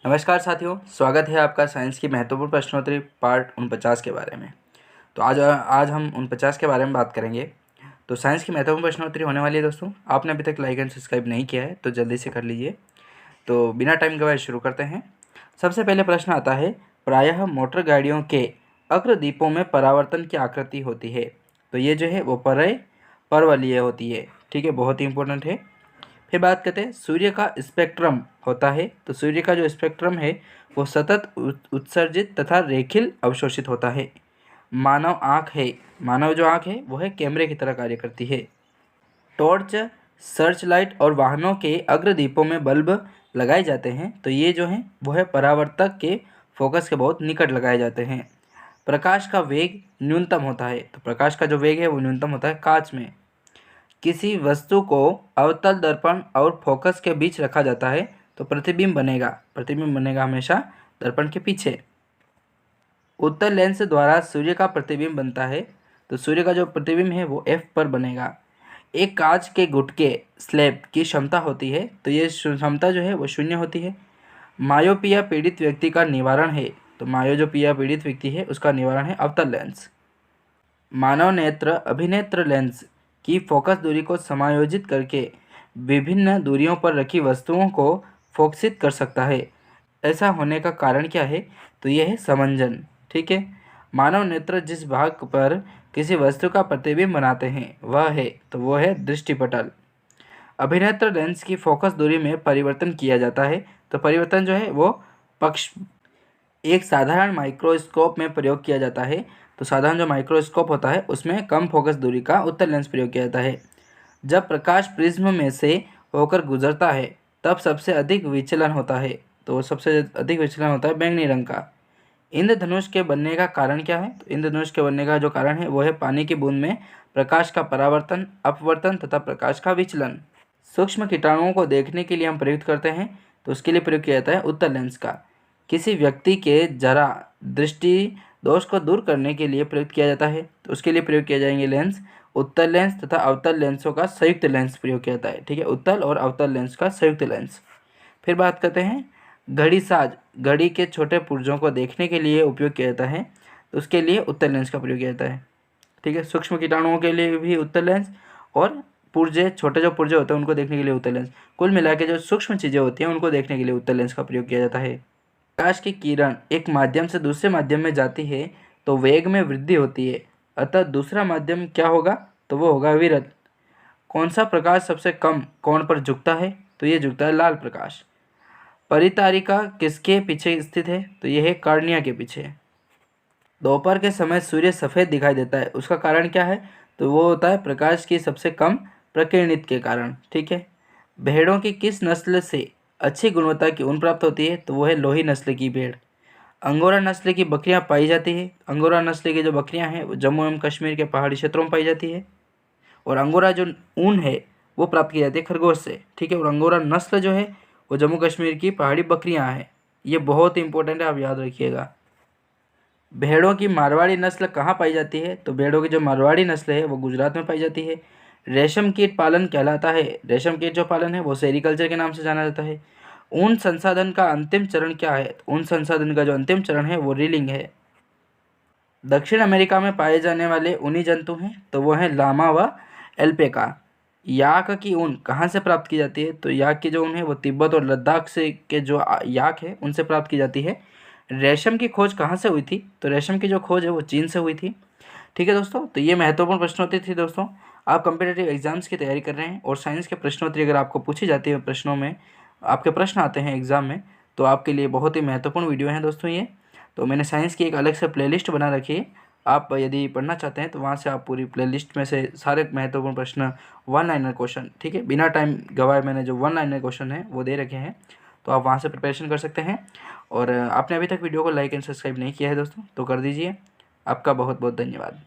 नमस्कार साथियों, स्वागत है आपका साइंस की महत्वपूर्ण प्रश्नोत्तरी पार्ट 49 के बारे में। तो आज हम 49 के बारे में बात करेंगे। तो साइंस की महत्वपूर्ण प्रश्नोत्तरी होने वाली है दोस्तों। आपने अभी तक लाइक एंड सब्सक्राइब नहीं किया है तो जल्दी से कर लीजिए। तो बिना टाइम गवाए शुरू करते हैं। सबसे पहले प्रश्न आता है, प्रायः मोटर गाड़ियों के अग्रदीपों में परावर्तन की आकृति होती है। तो ये जो है वो परवलयीय होती है। ठीक है, बहुत ही इंपॉर्टेंट है। फिर बात करते हैं, सूर्य का स्पेक्ट्रम होता है। तो सूर्य का जो स्पेक्ट्रम है वो सतत उत्सर्जित तथा रेखीय अवशोषित होता है। मानव आँख है, मानव जो आँख है वो है कैमरे की तरह कार्य करती है। टॉर्च, सर्च लाइट और वाहनों के अग्रदीपों में बल्ब लगाए जाते हैं। तो ये जो है वो है परावर्तक के फोकस के बहुत निकट लगाए जाते हैं। प्रकाश का वेग न्यूनतम होता है। तो प्रकाश का जो वेग है वो न्यूनतम होता है कांच में। किसी वस्तु को अवतल दर्पण और फोकस के बीच रखा जाता है तो प्रतिबिंब बनेगा हमेशा दर्पण के पीछे। उत्तल लेंस द्वारा सूर्य का प्रतिबिंब बनता है। तो सूर्य का जो प्रतिबिंब है वो f पर बनेगा। एक कांच के गुटके स्लैब की क्षमता होती है। तो ये क्षमता जो है वो 0 होती है। मायोपिया पीड़ित व्यक्ति का निवारण है। तो मायोपिया पीड़ित व्यक्ति है उसका निवारण है अवतल लेंस। मानव नेत्र अभिनेत्र लेंस की फोकस दूरी को समायोजित करके विभिन्न दूरियों पर रखी वस्तुओं को फोकसित कर सकता है। ऐसा होने का कारण क्या है? तो यह है समंजन। ठीक है, मानव नेत्र जिस भाग पर किसी वस्तु का प्रतिबिंब बनाते हैं वो है दृष्टिपटल। अभिनेत्र लेंस की फोकस दूरी में परिवर्तन किया जाता है। तो परिवर्तन जो है वो पक्ष एक साधारण माइक्रोस्कोप में प्रयोग किया जाता है। तो साधारण जो माइक्रोस्कोप होता है उसमें कम फोकस दूरी का उत्तल लेंस प्रयोग किया जाता है। जब प्रकाश प्रिज्म में से होकर गुजरता है तब सबसे अधिक विचलन होता है। तो सबसे अधिक विचलन होता है बैंगनी रंग का। इंद्रधनुष के बनने का कारण क्या है? तो इंद्रधनुष के बनने का जो कारण है वो है पानी की बूंद में प्रकाश का परावर्तन, अपवर्तन तथा प्रकाश का विचलन। सूक्ष्म कीटाणुओं को देखने के लिए हम प्रयुक्त करते हैं तो उसके लिए प्रयोग किया जाता है उत्तल लेंस का। किसी व्यक्ति के जरा दृष्टि दोष को दूर करने के लिए प्रयुक्त किया जाता है तो उसके लिए प्रयोग किए जाएंगे लेंस। उत्तल लेंस तथा अवतल लेंसों का संयुक्त लेंस प्रयोग किया जाता है। ठीक है, उत्तल और अवतल लेंस का संयुक्त लेंस। फिर बात करते हैं, घड़ी साज घड़ी के छोटे पुर्जों को देखने के लिए उपयोग किया जाता है तो उसके लिए उत्तल लेंस का प्रयोग किया जाता है। ठीक है, सूक्ष्म कीटाणुओं के लिए भी उत्तल लेंस और पुर्जे, छोटे जो पुर्जे होते हैं उनको देखने के लिए उत्तल लेंस। कुल मिला के जो सूक्ष्म चीज़ें होती हैं उनको देखने के लिए उत्तल लेंस का प्रयोग किया जाता है। प्रकाश की किरण एक माध्यम से दूसरे माध्यम में जाती है तो वेग में वृद्धि होती है, अतः दूसरा माध्यम क्या होगा? तो वो होगा विरत। कौन सा प्रकाश सबसे कम कोण पर झुकता है? तो ये झुकता है लाल प्रकाश। परितारिका किसके पीछे स्थित है? तो यह है कार्निया के पीछे। दोपहर के समय सूर्य सफ़ेद दिखाई देता है, उसका कारण क्या है? तो वो होता है प्रकाश की सबसे कम प्रकिरणित के कारण। ठीक है, भेड़ों की किस नस्ल से अच्छी गुणवत्ता की ऊन प्राप्त होती है? तो वो है लोही नस्ल की भेड़। अंगोरा नस्ल की बकरियां पाई जाती है। अंगोरा नस्ल की जो बकरियां हैं वो जम्मू एवं कश्मीर के पहाड़ी क्षेत्रों में पाई जाती है। और अंगोरा जो ऊन है वो प्राप्त की जाती है खरगोश से। ठीक है, और अंगोरा नस्ल जो है वो जम्मू कश्मीर की पहाड़ी बकरियां हैं। ये बहुत इंपॉर्टेंट है, आप याद रखिएगा। भेड़ों की मारवाड़ी नस्ल कहाँ पाई जाती है? तो भेड़ों की जो मारवाड़ी नस्ल है वो गुजरात में पाई जाती है। रेशम कीट पालन कहलाता है। रेशम कीट जो पालन है वो सेरिकल्चर के नाम से जाना जाता है। ऊन संसाधन का अंतिम चरण क्या है? ऊन संसाधन का जो अंतिम चरण है वो रीलिंग है। दक्षिण अमेरिका में पाए जाने वाले ऊनी जंतु हैं तो वो हैं लामा व एल्पेका। याक की ऊन कहाँ से प्राप्त की जाती है? तो याक की जो ऊन है वो तिब्बत और लद्दाख से के जो याक है उनसे प्राप्त की जाती है। रेशम की खोज कहाँ से हुई थी? तो रेशम की जो खोज है वो चीन से हुई थी। ठीक है दोस्तों, तो ये महत्वपूर्ण प्रश्नोत्तरी थी दोस्तों। आप कम्पिटेटिव एग्जाम्स की तैयारी कर रहे हैं और साइंस के प्रश्नोत्तरी अगर आपको पूछी जाती है, प्रश्नों में आपके प्रश्न आते हैं एग्ज़ाम में, तो आपके लिए बहुत ही महत्वपूर्ण वीडियो हैं दोस्तों ये। तो मैंने साइंस की एक अलग से प्लेलिस्ट बना रखी है। आप यदि पढ़ना चाहते हैं तो वहाँ से आप पूरी प्लेलिस्ट में से सारे महत्वपूर्ण प्रश्न, वन लाइनर क्वेश्चन, ठीक है, बिना टाइम गवाए मैंने जो वन लाइनर क्वेश्चन है वो दे रखे हैं, तो आप वहाँ से प्रिपरेशन कर सकते हैं। और आपने अभी तक वीडियो को लाइक एंड सब्सक्राइब नहीं किया है दोस्तों तो कर दीजिए। आपका बहुत बहुत धन्यवाद।